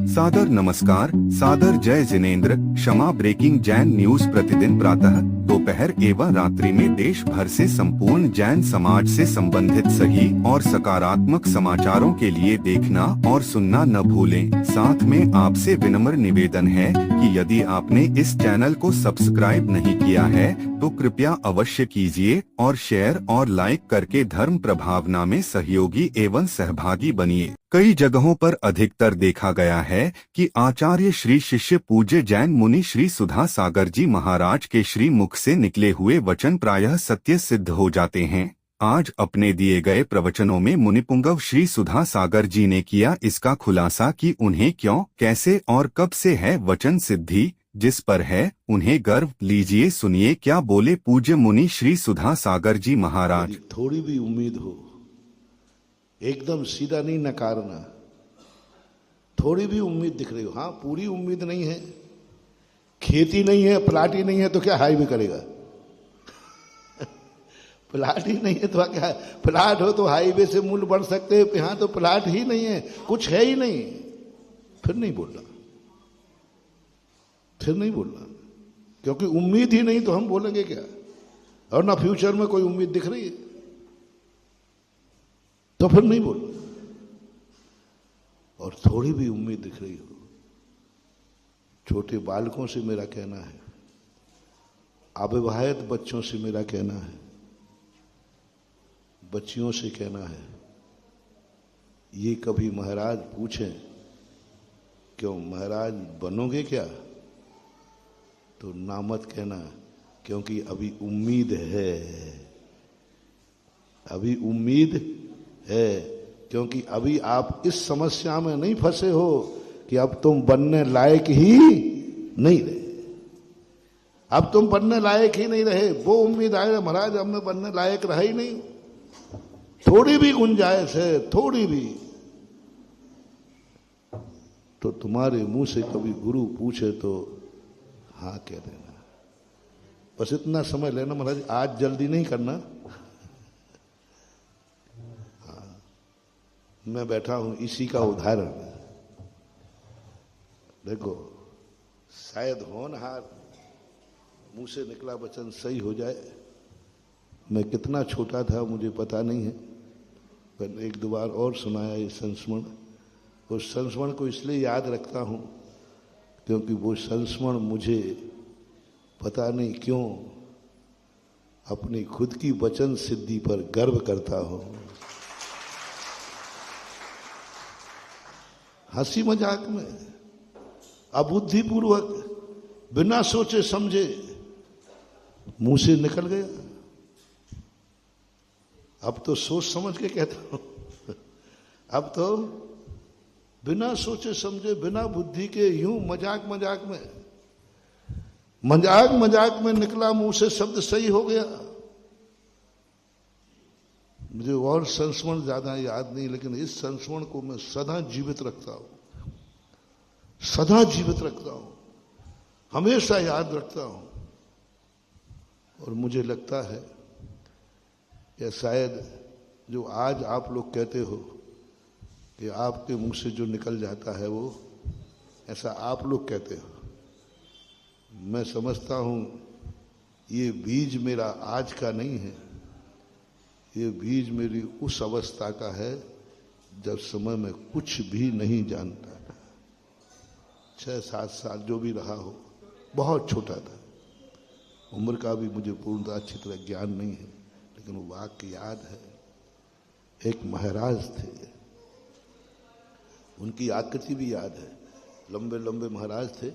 सादर नमस्कार, सादर जय जिनेंद्र। क्षमा ब्रेकिंग जैन न्यूज प्रतिदिन प्रातः दोपहर एवं रात्रि में देश भर से संपूर्ण जैन समाज से संबंधित सही और सकारात्मक समाचारों के लिए देखना और सुनना न भूलें। साथ में आपसे विनम्र निवेदन है कि यदि आपने इस चैनल को सब्सक्राइब नहीं किया है तो कृपया अवश्य कीजिए और शेयर और लाइक करके धर्म प्रभावना में सहयोगी एवं सहभागी बनिए। कई जगहों पर अधिकतर देखा गया है कि आचार्य श्री शिष्य पूज्य जैन मुनि श्री सुधा सागर जी महाराज के श्री मुख से निकले हुए वचन प्रायः सत्य सिद्ध हो जाते हैं। आज अपने दिए गए प्रवचनों में मुनिपुंगव श्री सुधा सागर जी ने किया इसका खुलासा कि उन्हें क्यों, कैसे और कब से है वचन सिद्धि, जिस पर है उन्हें गर्व। लीजिए सुनिए क्या बोले पूज्य मुनि श्री सुधा सागर जी महाराज। थोड़ी भी उम्मीद हो, एकदम सीधा नहीं नकारना। थोड़ी भी उम्मीद दिख रही हो, हाँ पूरी उम्मीद नहीं है, खेती नहीं है, प्लाट ही नहीं है तो क्या हाईवे करेगा? प्लाट ही नहीं है तो क्या, प्लाट हो तो हाईवे से मूल्य बढ़ सकते हैं, यहाँ तो प्लाट ही नहीं है, कुछ है ही नहीं, फिर नहीं बोलना, फिर नहीं बोलना, क्योंकि उम्मीद ही नहीं तो हम बोलेंगे क्या? और ना फ्यूचर में कोई उम्मीद दिख रही है तो फिर नहीं बोलना। और थोड़ी भी उम्मीद दिख रही हो, छोटे बालकों से मेरा कहना है, अविवाहित बच्चों से मेरा कहना है, बच्चियों से कहना है, ये कभी महाराज पूछें क्यों महाराज बनोगे क्या, तो ना मत कहना, क्योंकि अभी उम्मीद है, अभी उम्मीद है, क्योंकि अभी आप इस समस्या में नहीं फंसे हो कि अब तुम बनने लायक ही नहीं रहे, अब तुम बनने लायक ही नहीं रहे। वो उम्मीद आए महाराज अब मैं बनने लायक रहा ही नहीं, थोड़ी भी गुंजाइश है, थोड़ी भी, तो तुम्हारे मुंह से कभी गुरु पूछे तो हाँ कह देना। बस इतना समय लेना महाराज, आज जल्दी नहीं करना। मैं बैठा हूं इसी का उदाहरण। देखो शायद होनहार मुंह से निकला वचन सही हो जाए। मैं कितना छोटा था मुझे पता नहीं है, पर एक दो बार और सुनाया ये संस्मरण। उस संस्मरण को इसलिए याद रखता हूं क्योंकि वो संस्मरण मुझे पता नहीं क्यों अपनी खुद की वचन सिद्धि पर गर्व करता हूं। हंसी मजाक में अबुद्धिपूर्वक बिना सोचे समझे मुंह से निकल गया। अब तो सोच समझ के कहता हूं, अब तो बिना सोचे समझे, बिना बुद्धि के, यूं मजाक मजाक में निकला मुंह से शब्द सही हो गया। मुझे और संस्मरण ज्यादा याद नहीं, लेकिन इस संस्मरण को मैं सदा जीवित रखता हूं, सदा जीवित रखता हूं, हमेशा याद रखता हूं। और मुझे लगता है कि शायद जो आज आप लोग कहते हो कि आपके मुंह से जो निकल जाता है वो ऐसा आप लोग कहते हो, मैं समझता हूं ये बीज मेरा आज का नहीं है, ये बीज मेरी उस अवस्था का है जब समय में कुछ भी नहीं जानता था। 6-7 साल जो भी रहा हो, बहुत छोटा था, उम्र का भी मुझे पूर्णतः अच्छी तरह ज्ञान नहीं है, लेकिन वो वाक्य याद है। एक महाराज थे, उनकी आकृति भी याद है, लंबे लंबे महाराज थे,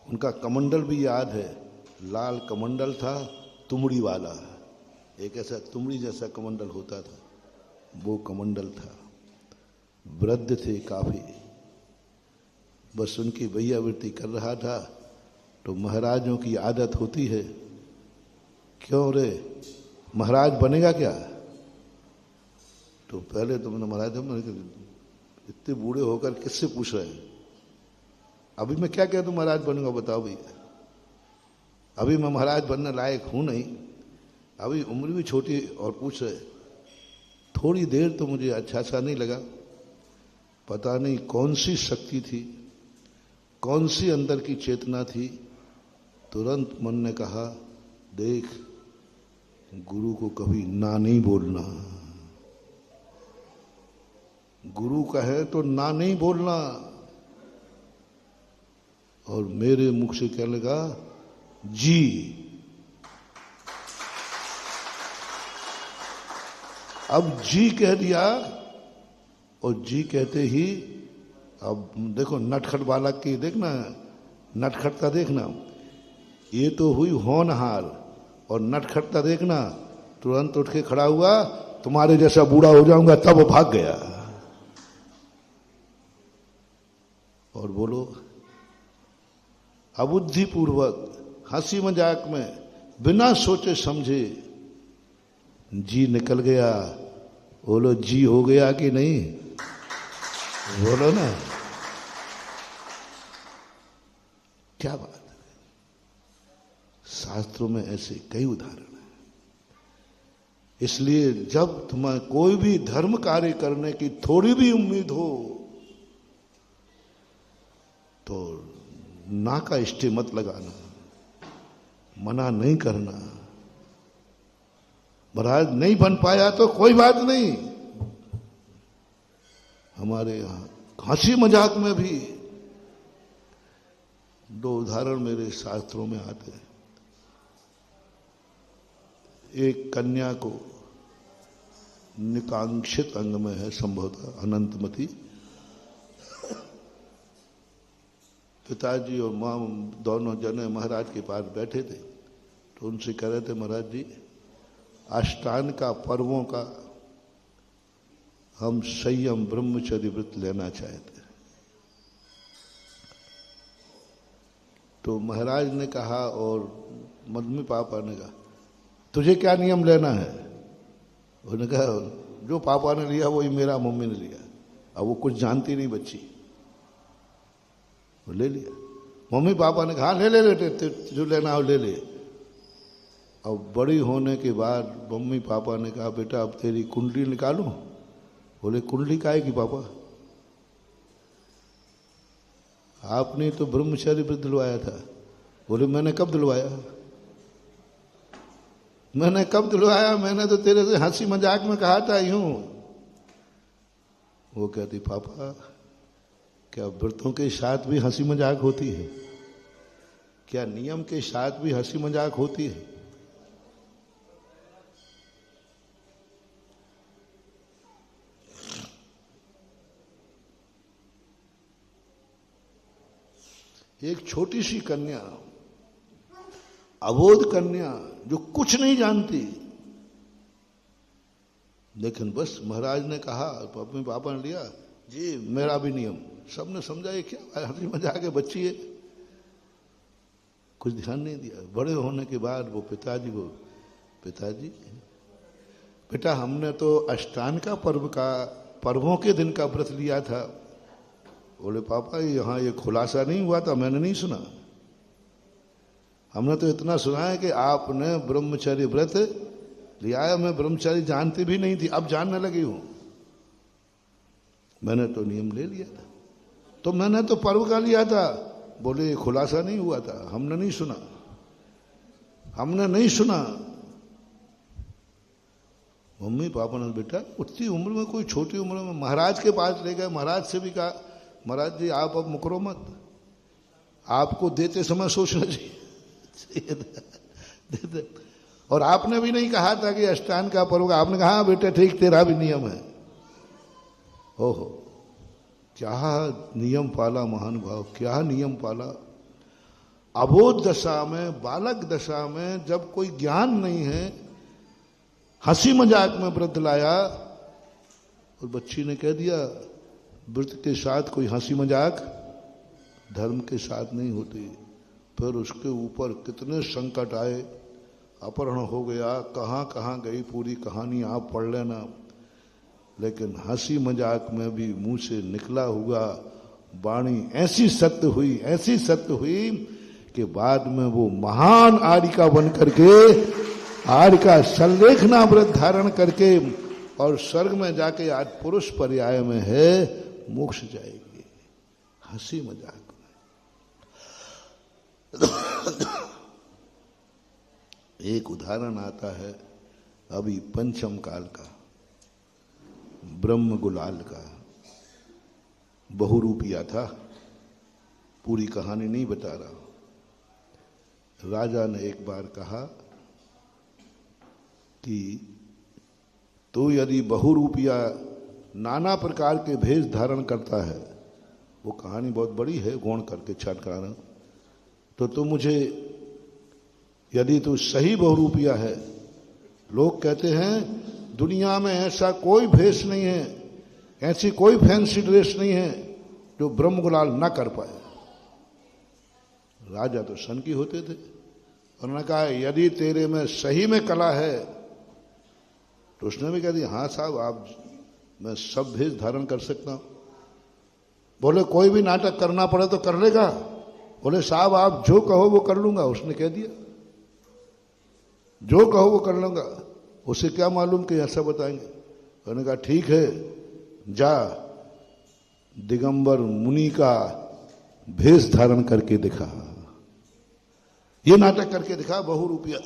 उनका कमंडल भी याद है, लाल कमंडल था, तुमड़ी वाला, एक ऐसा तुमड़ी जैसा कमंडल होता था, वो कमंडल था। वृद्ध थे काफी, बस उनकी भैयावृत्ति कर रहा था। तो महाराजों की आदत होती है, क्यों रे महाराज बनेगा क्या? तो पहले तो मैंने महाराज, इतने बूढ़े होकर किससे पूछ रहे हैं? अभी मैं क्या कह दूं महाराज बनूंगा, बताओ भैया, अभी मैं महाराज बनने लायक हूं नहीं, अभी उम्र भी छोटी और पूछ रहे। थोड़ी देर तो मुझे अच्छा सा नहीं लगा, पता नहीं कौन सी शक्ति थी, कौन सी अंदर की चेतना थी, तुरंत मन ने कहा, देख गुरु को कभी ना नहीं बोलना, गुरु कहे तो ना नहीं बोलना। और मेरे मुख से कहने लगा जी। अब जी कह दिया, और जी कहते ही अब देखो नटखट बालक की देखना, नटखटता देखना, ये तो हुई होनहार, और नटखटता देखना, तुरंत उठ के खड़ा हुआ, तुम्हारे जैसा बूढ़ा हो जाऊंगा, तब वो भाग गया। और बोलो, अबुद्धिपूर्वक हंसी मजाक में बिना सोचे समझे जी निकल गया। बोलो जी हो गया कि नहीं? बोलो ना, क्या बात है। शास्त्रों में ऐसे कई उदाहरण हैं। इसलिए जब तुम्हें कोई भी धर्म कार्य करने की थोड़ी भी उम्मीद हो तो ना का स्टे मत लगाना, मना नहीं करना। महाराज नहीं बन पाया तो कोई बात नहीं, हमारे यहां हंसी मजाक में भी दो उदाहरण मेरे शास्त्रों में आते हैं। एक कन्या को निकांक्षित अंग में है, संभवतः अनंतमती, पिताजी और मां दोनों जने महाराज के पास बैठे थे, तो उनसे कह रहे थे, महाराज जी अष्टांग का पर्वों का हम संयम ब्रह्मचर्य व्रत लेना चाहते हैं। तो महाराज ने कहा और मम्मी पापा ने कहा, तुझे क्या नियम लेना है? उन्होंने कहा, जो पापा ने लिया वही मेरा मम्मी ने लिया। अब वो कुछ जानती नहीं बच्ची, वो ले लिया। मम्मी पापा ने कहा, ले ले ले, जो लेना हो ले ले। अब बड़ी होने के बाद मम्मी पापा ने कहा, बेटा अब तेरी कुंडली निकालूं? बोले कुंडली काहे की पापा? आपने तो ब्रह्मचर्य व्रत दिलवाया था। बोले मैंने कब दिलवाया? मैंने कब दिलवाया? मैंने तो तेरे से हंसी मजाक में कहा था यूं। वो कहती, पापा क्या व्रतों के साथ भी हंसी मजाक होती है? क्या नियम के साथ भी हंसी मजाक होती है? एक छोटी सी कन्या, अबोध कन्या, जो कुछ नहीं जानती, लेकिन बस महाराज ने कहा, अपने पापा ने लिया, जी मेरा भी नियम। सबने समझा ये क्या हंसी मजाक के बच्ची है, कुछ ध्यान नहीं दिया। बड़े होने के बाद वो पिताजी बेटा हमने तो अष्टांग का पर्वों के दिन का व्रत लिया था। बोले पापा यहाँ ये खुलासा नहीं हुआ था, मैंने नहीं सुना। हमने तो इतना सुना है कि आपने ब्रह्मचर्य व्रत लिया है। मैं ब्रह्मचर्य जानती भी नहीं थी, अब जानने लगी हूं। मैंने तो नियम ले लिया था, तो मैंने तो पर्व का लिया था। बोले ये खुलासा नहीं हुआ था, हमने नहीं सुना, हमने नहीं सुना। मम्मी पापा ने, बेटा उतनी उम्र में, कोई छोटी उम्र में महाराज के पास ले गए। महाराज से भी कहा, महाराज जी आप अब मुकरो मत, आपको देते समय सोचना चाहिए देते। और आपने भी नहीं कहा था कि अष्टांग का पर्व का, आपने कहा बेटे ठीक तेरा भी नियम है। ओहो क्या नियम पाला महानुभाव, क्या नियम पाला। अबोध दशा में, बालक दशा में, जब कोई ज्ञान नहीं है, हंसी मजाक में व्रत लाया, और बच्ची ने कह दिया व्रत के साथ कोई हंसी मजाक धर्म के साथ नहीं होती। फिर उसके ऊपर कितने संकट आए, अपहरण हो गया, कहाँ कहाँ गई पूरी कहानी आप पढ़ लेना। लेकिन हंसी मजाक में भी मुंह से निकला हुआ वाणी ऐसी सत्य हुई कि बाद में वो महान आर्यिका बन करके, आर्यिका संलेखना व्रत धारण करके, और स्वर्ग में जाके आज पुरुष पर्याय में है। मोक्ष जाएगी। हंसी मजाक एक उदाहरण आता है अभी पंचम काल का, ब्रह्म गुलाल का। बहुरूपिया था, पूरी कहानी नहीं बता रहा। राजा ने एक बार कहा कि तो यदि बहुरूपिया नाना प्रकार के भेष धारण करता है, वो कहानी बहुत बड़ी है, गौण करके छाट करा रहा हूं, तो तुम मुझे, यदि तू सही बहुरूपिया है, लोग कहते हैं दुनिया में ऐसा कोई भेष नहीं है, ऐसी कोई फैंसी ड्रेस नहीं है जो ब्रह्म गुलाल ना कर पाए। राजा तो सन की होते थे। उन्होंने कहा यदि तेरे में सही में कला है, तो उसने भी कह दिया हाँ साहब, आप, मैं सब भेष धारण कर सकता हूं। बोले कोई भी नाटक करना पड़े तो कर लेगा? बोले साहब आप जो कहो वो कर लूंगा। उसने कह दिया जो कहो वो कर लूंगा। उसे क्या मालूम कि ऐसा बताएंगे। उन्होंने कहा ठीक है, जा दिगंबर मुनि का भेष धारण करके दिखा। ये नाटक करके दिखा बहुरूपिया।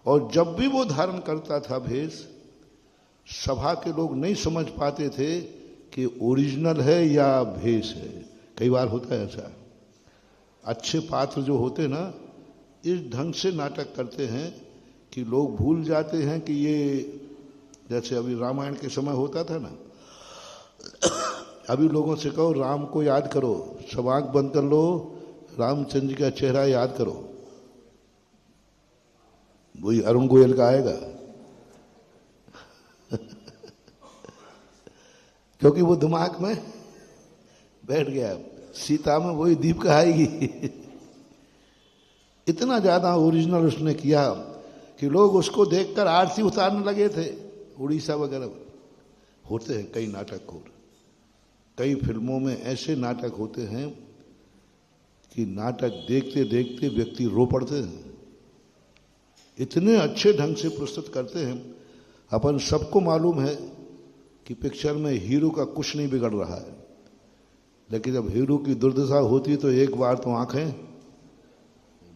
और जब भी वो धारण करता था भेष, सभा के लोग नहीं समझ पाते थे कि ओरिजिनल है या भेष है। कई बार होता है ऐसा। अच्छे पात्र जो होते ना, इस ढंग से नाटक करते हैं कि लोग भूल जाते हैं कि ये, जैसे अभी रामायण के समय होता था ना, अभी लोगों से कहो राम को याद करो, सब आंख बंद कर लो, रामचंद्र जी का चेहरा याद करो, वही अरुण गोयल का आएगा। क्योंकि वो दिमाग में बैठ गया। सीता में वही दीप का आएगी। इतना ज्यादा ओरिजिनल उसने किया कि लोग उसको देखकर आरती उतारने लगे थे। उड़ीसा वगैरह होते हैं कई नाटक हो, कई फिल्मों में ऐसे नाटक होते हैं कि नाटक देखते देखते व्यक्ति रो पड़ते हैं। इतने अच्छे ढंग से प्रस्तुत करते हैं। अपन सबको मालूम है कि पिक्चर में हीरो का कुछ नहीं बिगड़ रहा है, लेकिन जब हीरो की दुर्दशा होती है तो एक बार तो आंखें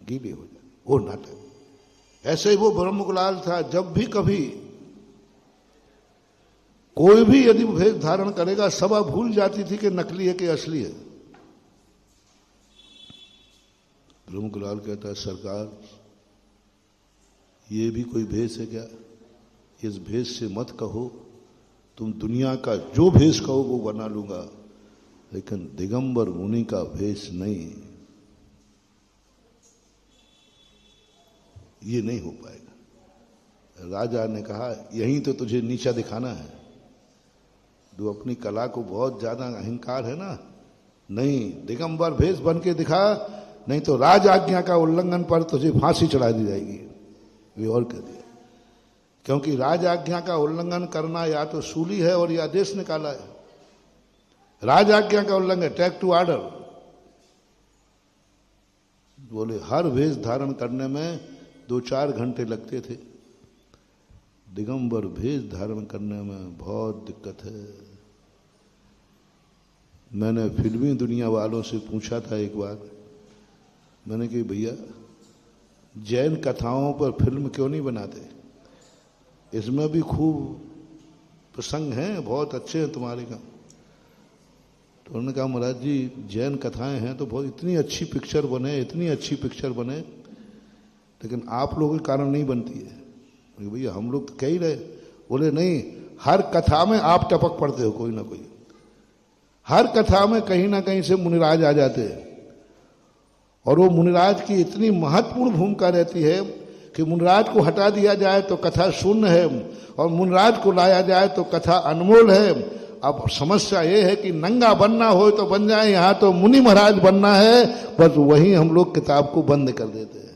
गीली हो जाती। वो नाटक ऐसे ही वो ब्रह्म गुलाल था। जब भी कभी कोई भी यदि भेष धारण करेगा, सभा भूल जाती थी कि नकली है कि असली है। ब्रह्म गुलाल कहता है सरकार, ये भी कोई भेष है क्या? इस भेष से मत कहो, तुम दुनिया का जो भेष कहो वो बना लूंगा, लेकिन दिगंबर मुनि का भेष नहीं, ये नहीं हो पाएगा। राजा ने कहा यहीं तो तुझे नीचा दिखाना है। जो अपनी कला को बहुत ज्यादा अहंकार है ना, नहीं दिगंबर भेष बन के दिखा, नहीं तो राज आज्ञा का उल्लंघन पर तुझे फांसी चढ़ा दी जाएगी। वे और कह दिया, क्योंकि राज आज्ञा का उल्लंघन करना या तो सूली है और या देश निकाला है। राज आज्ञा का उल्लंघन, टैक टू ऑर्डर। बोले हर वेश धारण करने में 2-4 घंटे लगते थे, दिगंबर भेष धारण करने में बहुत दिक्कत है। मैंने फिल्मी दुनिया वालों से पूछा था एक बार, मैंने कहा भैया जैन कथाओं पर फिल्म क्यों नहीं बनाते? इसमें भी खूब प्रसंग हैं, बहुत अच्छे हैं तुम्हारे काम। तो उन्होंने कहा महाराज जी जैन कथाएं हैं तो बहुत, इतनी अच्छी पिक्चर बने, इतनी अच्छी पिक्चर बने, लेकिन आप लोगों के कारण नहीं बनती है। भैया हम लोग तो कह ही रहे। बोले नहीं, हर कथा में आप टपक पड़ते हो कोई ना कोई। हर कथा में कहीं ना कहीं से मुनिराज आ जाते हैं, और वो मुनिराज की इतनी महत्वपूर्ण भूमिका रहती है कि मुनिराज को हटा दिया जाए तो कथा शून्य है, और मुनिराज को लाया जाए तो कथा अनमोल है। अब समस्या ये है कि नंगा बनना हो तो बन जाए, यहां तो मुनि महाराज बनना है, बस वहीं हम लोग किताब को बंद कर देते हैं।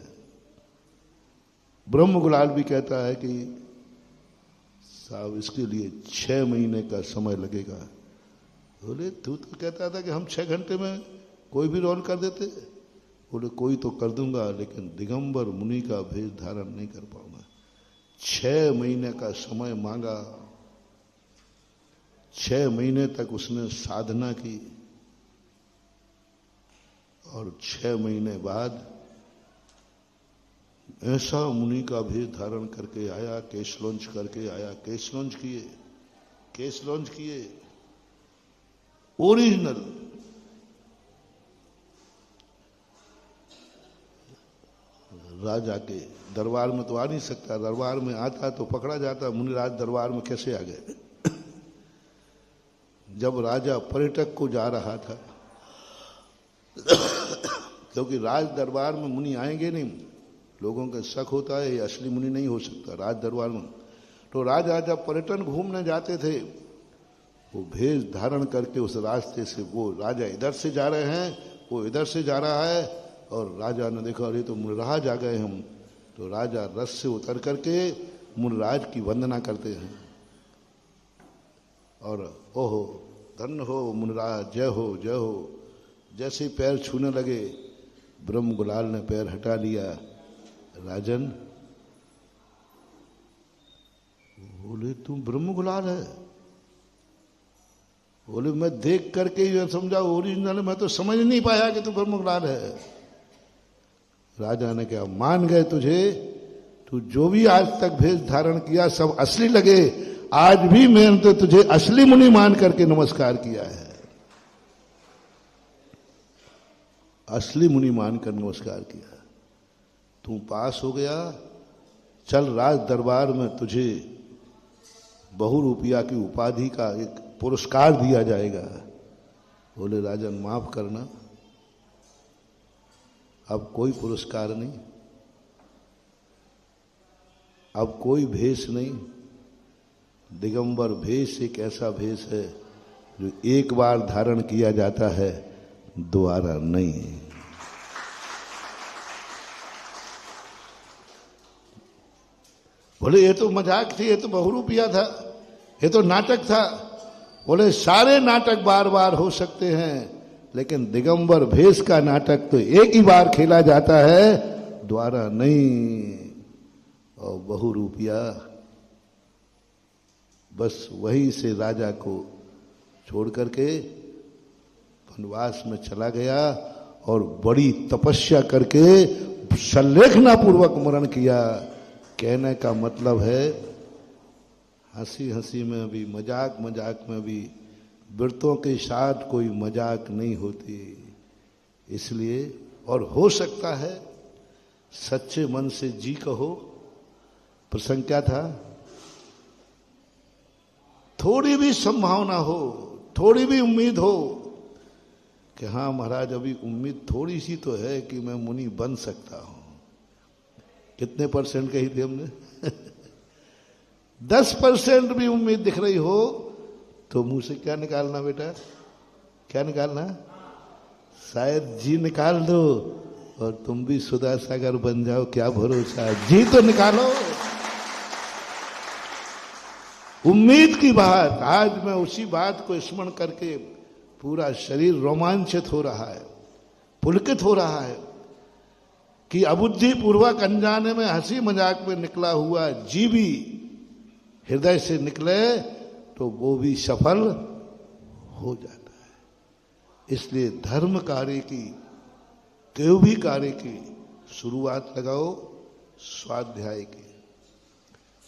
ब्रह्म गुलाल भी कहता है कि साहब इसके लिए 6 महीने का समय लगेगा। बोले तू तो कहता था कि हम 6 घंटे में कोई भी रोल कर देते। बोले कोई तो कर दूंगा, लेकिन दिगंबर मुनि का भेष धारण नहीं कर पाऊंगा। 6 महीने का समय मांगा। 6 महीने तक उसने साधना की और 6 महीने बाद ऐसा मुनि का भेष धारण करके आया, केश लॉन्च करके आया। केश लॉन्च किए ओरिजिनल। राजा के दरबार में तो आ नहीं सकता, दरबार में आता तो पकड़ा जाता। मुनिराज दरबार में कैसे आ गए? जब राजा पर्यटक को जा रहा था, क्योंकि राज दरबार में मुनि आएंगे नहीं, लोगों का शक होता है ये असली मुनि नहीं हो सकता राज दरबार में। तो राजा जब पर्यटन घूमने जाते थे, वो भेष धारण करके उस रास्ते से, वो राजा इधर से जा रहे हैं, वो इधर से जा रहा है, और राजा ने देखा अरे तो मुनिराज आ गए हम। तो राजा रथ से उतर करके मुनिराज की वंदना करते हैं और ओहो धन्य हो मुनिराज, जय हो जय हो। जैसे ही पैर छूने लगे, ब्रह्म गुलाल ने पैर हटा लिया। राजन बोले तुम ब्रह्म गुलाल है? बोले मैं देख करके ही समझा ओरिजिनल, मैं तो समझ नहीं पाया कि तू ब्रह्म गुलाल है। राजा ने कहा मान गए तुझे, तू जो भी आज तक भेष धारण किया सब असली लगे, आज भी मैंने तो तुझे असली मुनि मान करके नमस्कार किया है। असली मुनि मानकर नमस्कार किया। तू पास हो गया, चल राज दरबार में तुझे बहुरूपिया की उपाधि का एक पुरस्कार दिया जाएगा। बोले राजन माफ करना, अब कोई पुरस्कार नहीं, अब कोई भेष नहीं। दिगंबर भेष एक ऐसा भेष है जो एक बार धारण किया जाता है, दोबारा नहीं। बोले ये तो मजाक थी, ये तो बहुरूपिया था, ये तो नाटक था। बोले सारे नाटक बार बार हो सकते हैं, लेकिन दिगंबर भेष का नाटक तो एक ही बार खेला जाता है, दोबारा नहीं। और बहुरूपिया बस वहीं से राजा को छोड़ करके वनवास में चला गया और बड़ी तपस्या करके संलेखना पूर्वक मरण किया। कहने का मतलब है हंसी हंसी में भी, मजाक मजाक में भी व्रतों के साथ कोई मजाक नहीं होती। इसलिए और हो सकता है सच्चे मन से जी कहो। प्रसंग क्या था? थोड़ी भी संभावना हो, थोड़ी भी उम्मीद हो कि हाँ महाराज अभी उम्मीद थोड़ी सी तो है कि मैं मुनि बन सकता हूं। कितने % कही थी हमने? 10% भी उम्मीद दिख रही हो तो मुंह से क्या निकालना बेटा? क्या निकालना? शायद जी निकाल दो और तुम भी सुधा सागर बन जाओ, क्या भरोसा। जी तो निकालो। उम्मीद की बात, आज मैं उसी बात को स्मरण करके पूरा शरीर रोमांचित हो रहा है, पुलकित हो रहा है कि अबुद्धि पूर्वक अनजाने में हंसी मजाक में निकला हुआ जी भी हृदय से निकले तो वो भी सफल हो जाता है। इसलिए धर्म कार्य की, कोई भी कार्य की शुरुआत लगाओ स्वाध्याय की,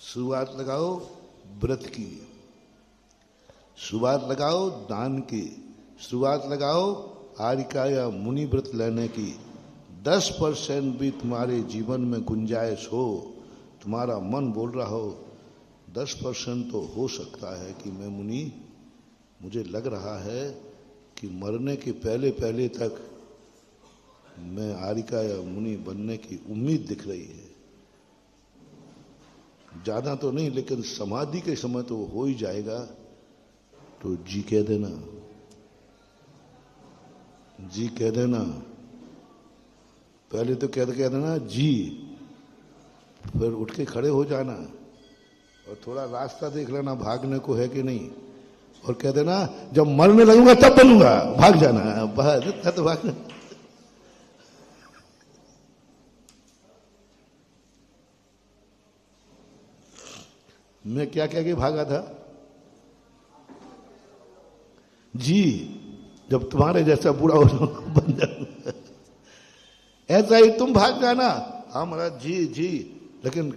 शुरुआत लगाओ व्रत की, शुरुआत लगाओ दान की, शुरुआत लगाओ आरिका या मुनि व्रत लेने की। 10% भी तुम्हारे जीवन में गुंजाइश हो, तुम्हारा मन बोल रहा हो 10% तो हो सकता है कि मैं मुनि, मुझे लग रहा है कि मरने के पहले पहले तक मैं आरिका या मुनि बनने की उम्मीद दिख रही है। ज्यादा तो नहीं, लेकिन समाधि के समय तो हो ही जाएगा। तो जी कह देना, जी कह देना। पहले तो कह देना जी, फिर उठ के खड़े हो जाना और थोड़ा रास्ता देख लेना भागने को है कि नहीं, और कह देना जब मरने लगूंगा तब बनूंगा, भाग जाना। बस इतना तो भागना। मैं क्या कह के भागा था? जी, जब तुम्हारे जैसा बूढ़ा हो जाऊंगा बन जाऊंगा, ऐसा ही तुम भाग जाना। हाँ महाराज जी जी, लेकिन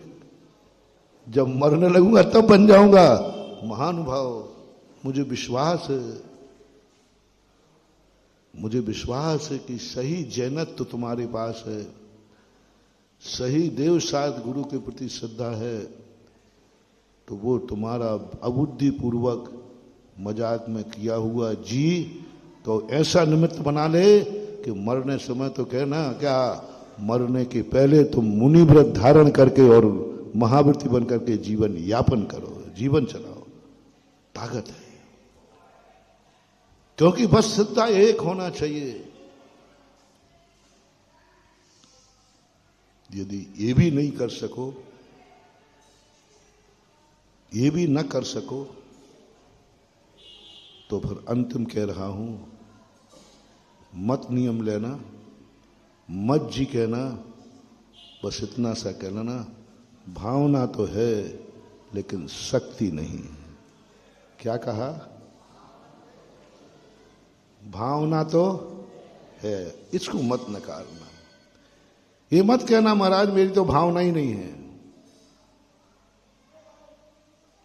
जब मरने लगूंगा तब बन जाऊंगा। महानुभाव, मुझे विश्वास है, मुझे विश्वास है कि सही जैनत तो तुम्हारे पास है, सही देव साध गुरु के प्रति श्रद्धा है, तो वो तुम्हारा अबुद्धि पूर्वक मजाक में किया हुआ जी तो ऐसा निमित्त बना ले कि मरने समय तो कहना क्या, मरने के पहले तुम मुनि व्रत धारण करके और महावृत्ति बन करके जीवन यापन करो, जीवन चलाओ। ताकत है, क्योंकि बस श्रद्धा एक होना चाहिए। यदि ये भी नहीं कर सको, ये भी न कर सको, तो फिर अंतिम कह रहा हूं, मत नियम लेना, मत जी कहना, बस इतना सा कह लेना, भावना तो है लेकिन शक्ति नहीं। क्या कहा? भावना तो है, इसको मत नकारना। ये मत कहना महाराज मेरी तो भावना ही नहीं है,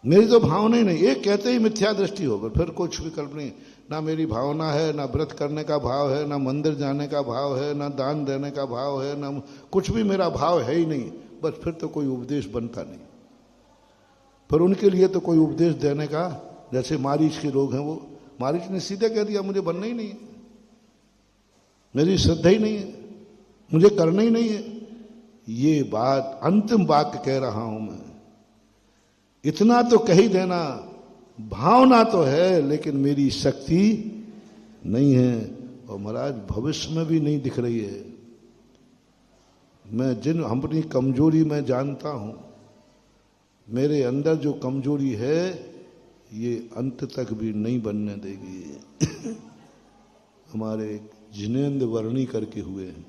मेरी तो भावना ही नहीं। एक कहते ही मिथ्या दृष्टि होगा, फिर कुछ विकल्प नहीं। ना मेरी भावना है, ना व्रत करने का भाव है, ना मंदिर जाने का भाव है, ना दान देने का भाव है, ना कुछ भी मेरा भाव है ही नहीं। बस फिर तो कोई उपदेश बनता नहीं। पर उनके लिए तो कोई उपदेश देने का, जैसे मारीच के लोग हैं, वो मारीच ने सीधे कह दिया मुझे बनना ही नहीं है, मेरी श्रद्धा ही नहीं है, मुझे करना ही नहीं है। ये बात अंतिम वाक्य कह रहा हूं मैं, इतना तो कह ही देना, भावना तो है लेकिन मेरी शक्ति नहीं है, और महाराज भविष्य में भी नहीं दिख रही है। मैं जिन अपनी कमजोरी में जानता हूं, मेरे अंदर जो कमजोरी है ये अंत तक भी नहीं बनने देगी। हमारे जिनेंद्र वर्णी करके हुए हैं,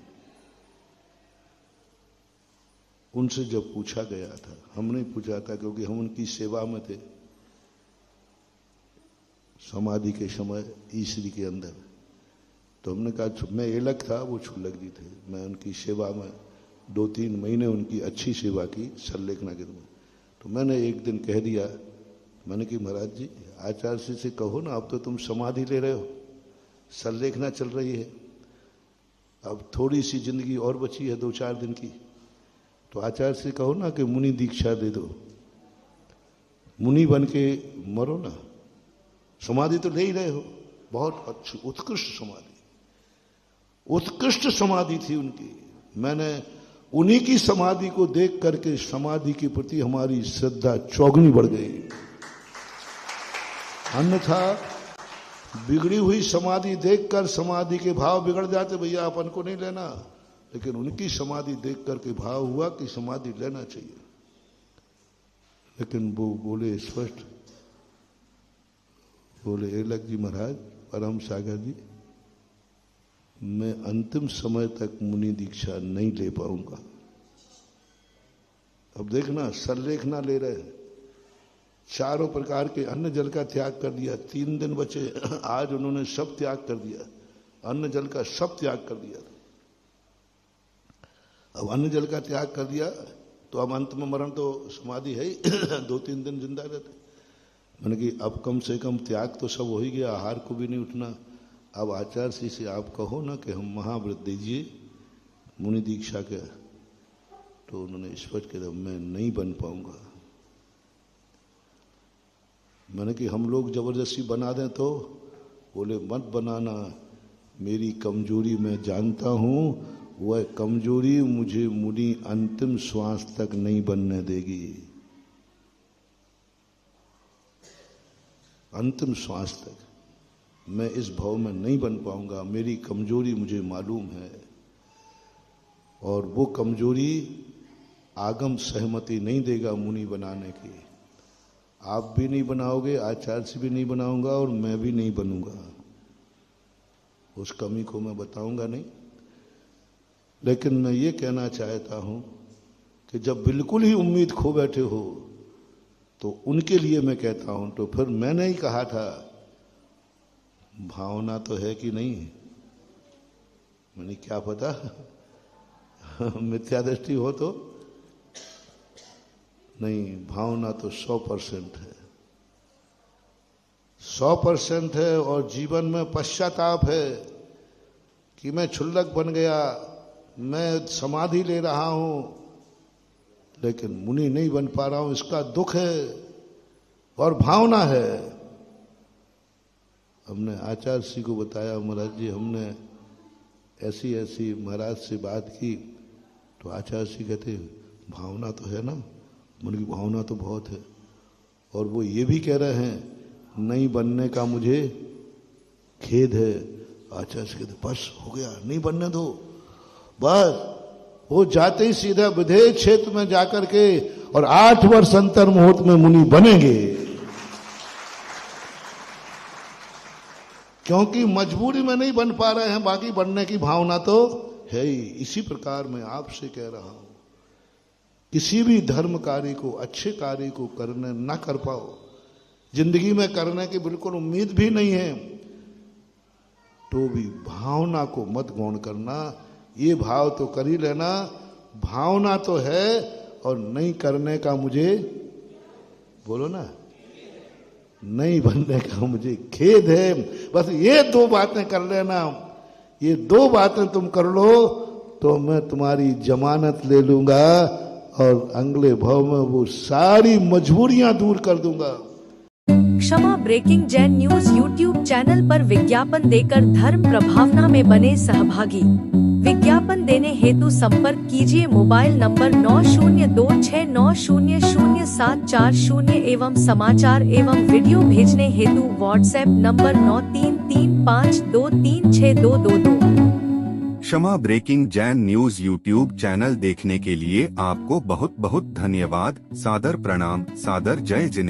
उनसे जब पूछा गया था, हमने पूछा था क्योंकि हम उनकी सेवा में थे समाधि के समय ईश्वरी के अंदर, तो हमने कहा, मैं एलक था, वो छुल्लक जी थे, मैं उनकी सेवा में 2-3 महीने उनकी अच्छी सेवा की सल्लेखना के में। तो मैंने एक दिन कह दिया, मैंने कि महाराज जी आचार्य से कहो ना, अब तो तुम समाधि ले रहे हो, सल्लेखना चल रही है, अब थोड़ी सी जिंदगी और बची है 2-4 दिन की, तो आचार्य से कहो ना कि मुनि दीक्षा दे दो, मुनि बन के मरो ना, समाधि तो ले ही रहे हो। बहुत अच्छी उत्कृष्ट समाधि, उत्कृष्ट समाधि थी उनकी। मैंने उन्हीं की समाधि को देख करके समाधि के प्रति हमारी श्रद्धा चौगुनी बढ़ गई। अन्यथा बिगड़ी हुई समाधि देखकर समाधि के भाव बिगड़ जाते, भैया अपन को नहीं लेना, लेकिन उनकी समाधि देख करके भाव हुआ कि समाधि लेना चाहिए। लेकिन वो बोले स्पष्ट, बोले एलक जी महाराज, परम सागर जी, मैं अंतिम समय तक मुनि दीक्षा नहीं ले पाऊंगा। अब देखना, सल्लेखना ले रहे, चारों प्रकार के अन्न जल का त्याग कर दिया, 3 दिन बचे, आज उन्होंने सब त्याग कर दिया, अन्न जल का सब त्याग कर दिया। अब अन्न जल का त्याग कर दिया तो अब अंत में मरण तो समाधि है ही, 2-3 दिन जिंदा रहते। मैंने कि अब कम से कम त्याग तो सब हो ही गया, आहार को भी नहीं उठना। अब आचार्य से आप कहो ना कि हम महाव्रत दीजिए मुनि दीक्षा के, तो उन्होंने स्पष्ट कह दिया मैं नहीं बन पाऊंगा। मैंने कि हम लोग जबरदस्ती बना दें, तो बोले मत बनाना, मेरी कमजोरी मैं जानता हूं, वह कमजोरी मुझे मुनि अंतिम श्वास तक नहीं बनने देगी। अंतिम श्वास तक मैं इस भाव में नहीं बन पाऊंगा, मेरी कमजोरी मुझे मालूम है, और वो कमजोरी आगम सहमति नहीं देगा मुनि बनाने की। आप भी नहीं बनाओगे, आचार्य से भी नहीं बनाऊंगा, और मैं भी नहीं बनूंगा, उस कमी को मैं बताऊंगा नहीं। लेकिन मैं ये कहना चाहता हूं कि जब बिल्कुल ही उम्मीद खो बैठे हो, तो उनके लिए मैं कहता हूं, तो फिर मैंने ही कहा था भावना तो है कि नहीं? मैंने क्या पता, मिथ्या दृष्टि हो तो नहीं। भावना तो 100% है, 100% है। और जीवन में पश्चाताप है कि मैं क्षुल्लक बन गया, मैं समाधि ले रहा हूं लेकिन मुनि नहीं बन पा रहा हूं, इसका दुख है और भावना है। हमने आचार्य श्री को बताया, महाराज जी हमने ऐसी ऐसी महाराज से बात की, तो आचार्य श्री कहते भावना तो है ना? मुनि की भावना तो बहुत है। और वो ये भी कह रहे हैं नहीं बनने का मुझे खेद है। आचार्य श्री कहते बस हो गया, नहीं बनने दो बस। वो जाते ही सीधा विधेय क्षेत्र में जाकर के और 8 वर्ष अंतर मुहूर्त में मुनि बनेंगे, क्योंकि मजबूरी में नहीं बन पा रहे हैं, बाकी बनने की भावना तो है ही। इसी प्रकार मैं आपसे कह रहा हूं, किसी भी धर्म कार्य को, अच्छे कार्य को करने ना कर पाओ, जिंदगी में करने की बिल्कुल उम्मीद भी नहीं है, तो भी भावना को मत गौण करना। ये भाव तो कर ही लेना, भावना तो है और नहीं करने का मुझे, बोलो ना, नहीं बनने का मुझे खेद है। बस ये 2 बातें कर लेना, ये 2 बातें तुम कर लो तो मैं तुम्हारी जमानत ले लूंगा और अगले भाव में वो सारी मजबूरियां दूर कर दूंगा। Kshama breaking Jain news YouTube channel पर विज्ञापन देकर धर्म प्रभावना में बने सहभागी। विज्ञापन देने हेतु संपर्क कीजिए मोबाइल नंबर 9026900740 एवं समाचार एवं वीडियो भेजने हेतु WhatsApp number 9335236222। Kshama breaking Jain news YouTube channel देखने के लिए आपको बहुत बहुत धन्यवाद। सादर प्रणाम, सादर जय जिनेंद्र।